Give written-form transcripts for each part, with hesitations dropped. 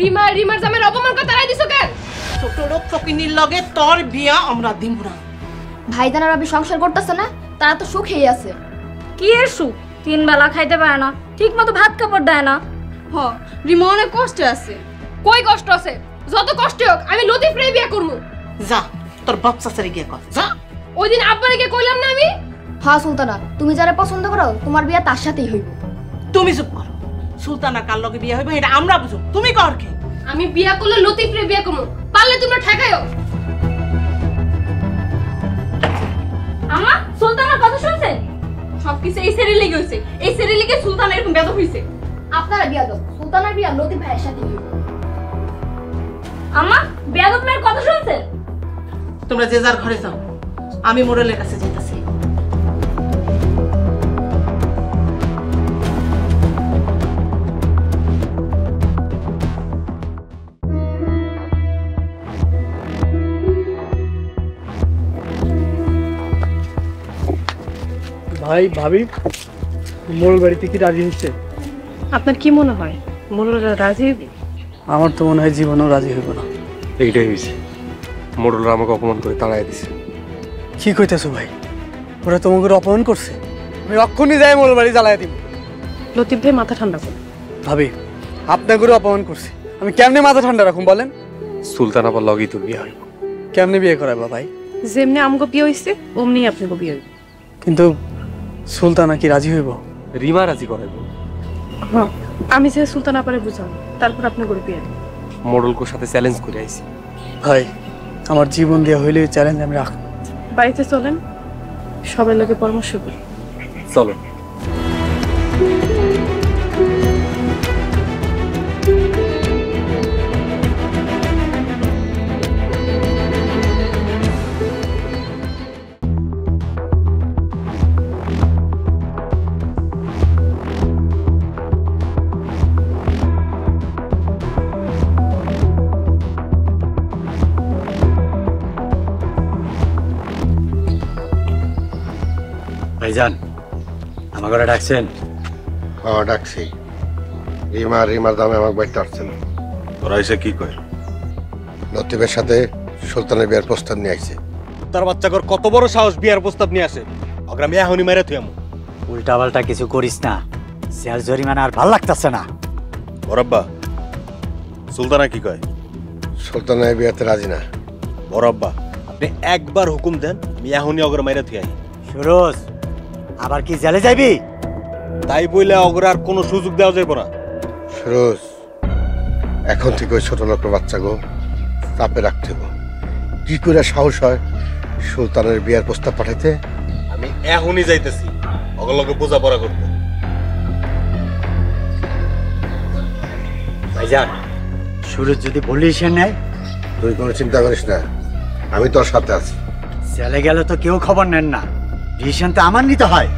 রিমার জামের অপমান করে তাড়াই দিছো কেন? ছোট লোক ফকিনির লগে তোর বিয়া আমরা দিব না। ভাইজান আর ভাবি সংসার করতেছে না, তারা তো সুখেই আছে। কি এর সুখ? 3 বেলা খাইতে পারে না, ঠিক মতো ভাত কাপড় দেয় না। হ, রিমা অনেক কষ্টে আছে। কই কষ্ট আছে? যত কষ্ট হোক আমি লতিফ রে বিয়া করবো। যা তোর বাপ চাচারে গিয়ে কর যা। ওই দিন আব্বারে গিয়ে কইলাম না আমি? হ্যাঁ সুলতানা, তুমি যারা পছন্দ করো তোমার বিয়া তার সাথেই হইব। তুমি চুপ করো। সুলতানা কার লগে বিয়া হইবে এটা আমরা বুঝো, তুমি কর কি? আমি বিয়া করলে লতিফ রে বিয়া করবো, পারলে তোমরা ঠেকাইও। আমা, সুলতানের কথা শুনছেন? সবকিছু এই সেরি লেগে হইছে। এই সেরি লেগে সুলতান এরকম বেদব হইছে। আপনারা বিয়া দাও, সুলতানার বিয়া লতিফ ভাইয়ের সাথেই হইব। আমা, বেয়াদব মেয়ের কথা শুনছেন? তোমরা যে যার ঘরে যাও, আমি মোড়লের কাছে যেতেছি। ভাই ভাবি মোড়ল বাড়িতে কি রাজি হচ্ছে? আপনার কি মনে হয় মোড়লরা রাজি হইবে? আমার তো মনে হয় জীবনেও রাজি হইব না। এইটাই হয়েছে, মোড়লরা আমাকে অপমান করে তাড়াই দিছে। কি কইতেছো ভাই? ওরা তোমাকে অপমান করছে? আমি অক্ষুনি যাই মোড়ল বাড়ি জ্বালাই দিব। লতিফ ভাই মাথা ঠান্ডা করো। ভাবি আপনাকে অপমান করছে, আমি কেমনে মাথা ঠান্ডা রাখুন বলেন? সুলতান আবার লগেই তোর বিয়ে হইব। কেমনে বিয়ে করাবা ভাই? যেমনি আমগো বিয়ে হইছে অমনি আপনাকে বিয়ে হইবে। কিন্তু সুলতানা কি রাজি হইব? রিমা রাজি করাইব। হ্যাঁ, আমি যে সুলতান আপারে বুঝাম, তারপর আপনি করে বিয়ে। মোড়লকোর সাথে চ্যালেঞ্জ করে আইছি। ভাই আমার জীবন দেওয়া হইলে চ্যালেঞ্জ আমি রাখব। বাড়িতে চলেন, সবার লোকে পরামর্শ করি। চলো। ভাইজান আমাকে ডাকছেন? হ্যাঁ ডাকছি। রিমার দামে আমাকে বাড়িতে আসছেন। তোরা এসে কি কয়? লতিফের সাথে সুলতানের বিয়ার প্রস্তাব নিয়ে আইছে। তার বাচ্চাকর কত বড় সাহস বিয়ার প্রস্তাব নিয়ে আসে? অগ্রামে এখনই মেরে তুই আমু। উল্টা পাল্টা কিছু করিস না, শেয়ার জরিমানা আর ভাল লাগতেছে না। বরাব্বা সুলতানা কি কয়? সুলতানের বিয়াতে রাজি না। বরাব্বা আপনি একবার হুকুম দেন, আমি এখনই অগ্র মেরে তুই আই। সুরজ আবার কি জেলে যাবি? তাই বইলে অগ্র আর কোনো সুযোগ দেওয়া যাইব না। সুরজ এখন থেকে ওই ছোট লোকের বাচ্চাগো চাপে রাখতে হবে। কি করে সাহস হয় সুলতানের বিয়ার প্রস্তাব পাঠাইতে? আমি এখনই যাইতেছি অগলকে বোঝাপড়া করতে। ভাইজান সুরজ যদি বলিস নেয়? তুই কোনো চিন্তা করিস না, আমি তোর সাথে আছি। জেলে গেলে তো কেউ খবর নেন না, ডিসিশন তো আমার নিতে হয়।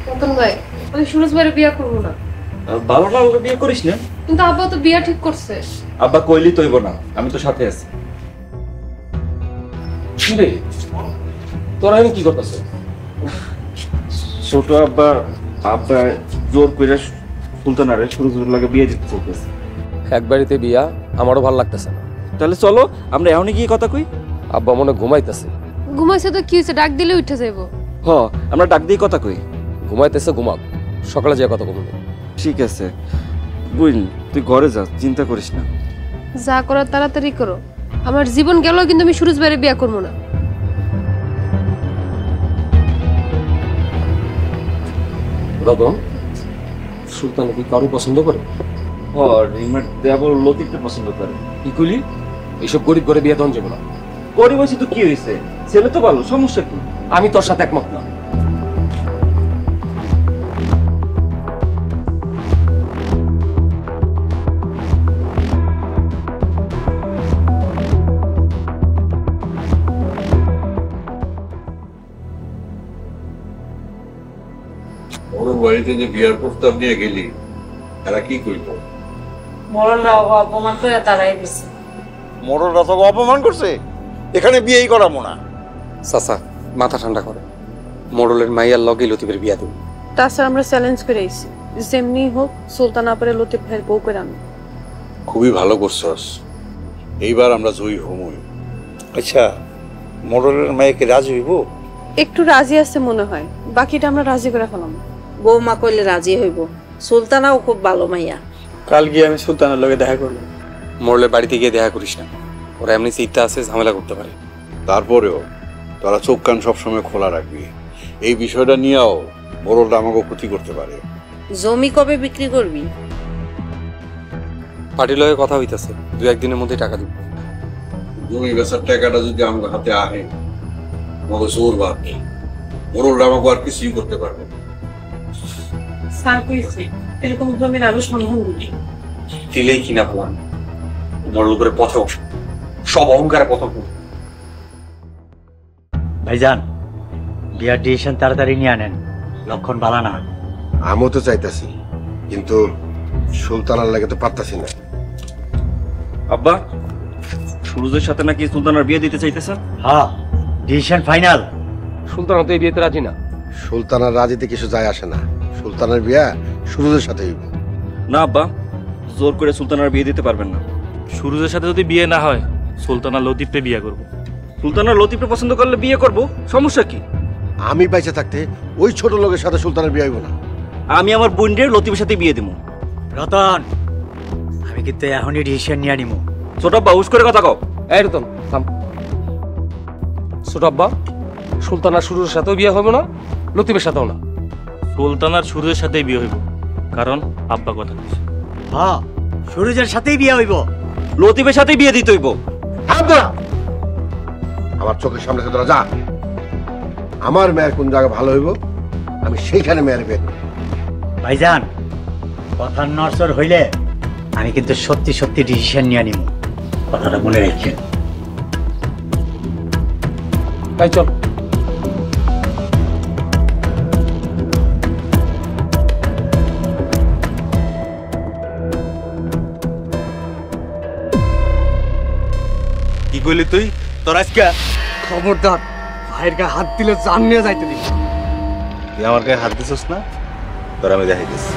রতন ভাই, আমি সুরজ ভাইয়ের বিয়ে করবো না। ভালো লাগলে বিয়ে করিস না। কিন্তু আব্বা তো বিয়ে ঠিক করছে। আব্বা কইলি তৈব না, আমি তো সাথে আছি। রে তোরা আমি কি করতেছ? ছোট আব্বা জোর করে সুলতানারে সুরজের লাগে বিয়ে দিতে চাইতেছে। এক বাড়িতে বিয়া আমারও ভালো লাগতেছে না। তাহলে চলো আমরা এখনই গিয়ে কথা কই। আব্বা মনে ঘুমাইতেছে। ঘুমাইছে তো কি হয়েছে, ডাক দিলে উঠে যাইবো। হ আমরা ডাক দিয়ে কথা কই। ঘুমাইতেছে, ঘুমাক, সকালে যে কথা বলবো। ঠিক আছে বুঝলি, তুই ঘরে যা, চিন্তা করিস না। যা করার তাড়াতাড়ি করো। আমার জীবন গেল কিন্তু আমি সুরজ ভাইয়ের বিয়ে করবো না। রতন, সুলতান কি কারো পছন্দ করে? হ রিমার দেবল লতিফকে পছন্দ করে। কি কইলি? এইসব গরিব করে বিয়ে তখন যাবো না। গরিব হয়েছে তো কি হয়েছে, ছেলে তো ভালো, সমস্যা কি? আমি তোর সাথে একমত না। বাড়িতে যে বিয়ার প্রস্তাব নিয়ে গেলি এরা কি করল? মরণরা অপমান করে তারাই দিচ্ছে। মোড়লরা তো অপমান করছে, এখানে বিয়েই করাবো না। চাচা মাথা ঠান্ডা করে, মোড়লের মাইয়ার লগে লতিফের বিয়া দেব। তাছাড়া আমরা চ্যালেঞ্জ করে আইছি, যেমনি হোক সুলতান আপারে লতিফ ভাইয়ের বউ করে আনো। খুবই ভালো করছস, এইবার আমরা জয়ী হমই। আচ্ছা, মোড়লের মেয়েকে রাজি হইব? একটু রাজি আছে মনে হয়, বাকিটা আমরা রাজি করে ফেলাম। বৌমা কইলে রাজি হইব, সুলতানাও খুব ভালো মাইয়া। কাল গিয়ে আমি সুলতানের লগে দেখা করলাম। মোড়লের বাড়িতে গিয়ে দেখা করিস না, ওরা এমনি চিন্তা আছে, ঝামেলা করতে পারে। তারপরেও তোরা চোখ কান সবসময় খোলা রাখবি, এই বিষয়টা নিয়েও মোড়লটা আমাকে ক্ষতি করতে পারে। জমি কবে বিক্রি করবি? পার্টির লগে কথা হইতাছে, 2-1 দিনের মধ্যে টাকা দিব। জমি বেচার টাকাটা যদি আমার হাতে আহে আমাকে জোর বাদ নেই, মোড়লটা আমাকে আর কিছুই করতে পারবে না। স্যার কইছে এরকম জমির আরো সন্ধান দিবি। দিলেই কিনা বললাম, মোড়ল করে পথে সব অহংকারে পথ। ভাইজান, বিয়ার ডিসিশন তাড়াতাড়ি নিয়ে আনেন, লক্ষণ ভালো না। আমিও তো চাইতাছি, কিন্তু সুলতানার লাগে তো পারতাছি না। আব্বা, সুরজের সাথে নাকি সুলতানার বিয়ে দিতে চাইতেছেন? হ্যাঁ, ডিসিশন ফাইনাল। সুলতান তো এই বিয়েতে রাজি না। সুলতানার রাজিতে কিছু যায় আসে না, সুলতানের বিয়া সুরজের সাথে হইব। না আব্বা, জোর করে সুলতানার বিয়ে দিতে পারবেন না। সুরজের সাথে যদি বিয়ে না হয়, সুলতানা লতিফকে বিয়ে করব। সুলতানার লতিফকে পছন্দ করলে বিয়ে করব, সমস্যা কি? আমি বাইচে থাকতে ওই ছোট লোকের সাথে সুলতানের বিয়ে হইব না। আমি আমার বোনের লতিফের সাথে বিয়ে দেবো। রতন, আমি কিন্তু এখনই ডিসিশন নিয়ে নিব। ছোট আব্বা, হুশ করে কথা কও। এই রতন থাম। ছোট আব্বা, সুলতানা সুরজের সাথেও বিয়ে হবে না, লতিফের সাথেও না। সুলতানার সুরজের সাথেই বিয়ে হইব, কারণ আব্বা কথা দিয়েছে। হ্যাঁ, সুরজের সাথেই বিয়ে হইব। লতিফের সাথেই বিয়ে দিতে হইব। আমার চোখের সামনে থেকে তোরা যা। আমার মেয়ের কোন জায়গা ভালো হইব আমি সেইখানে মেয়ের বিয়ে করব। ভাইজান, কথার নড়চড় হইলে আমি কিন্তু সত্যি সত্যি ডিসিশন নিয়ে নিব, কথাটা মনে রাখেন। তাই চল। কি কইলি তুই? তোর আজকে খবরদার, ভাইয়ের গায়ে হাত দিলে জান নিয়ে যাইতে দিবি। তুই আমার গায়ে হাত দিছিস না, তোর আমি দেখাইতেছি।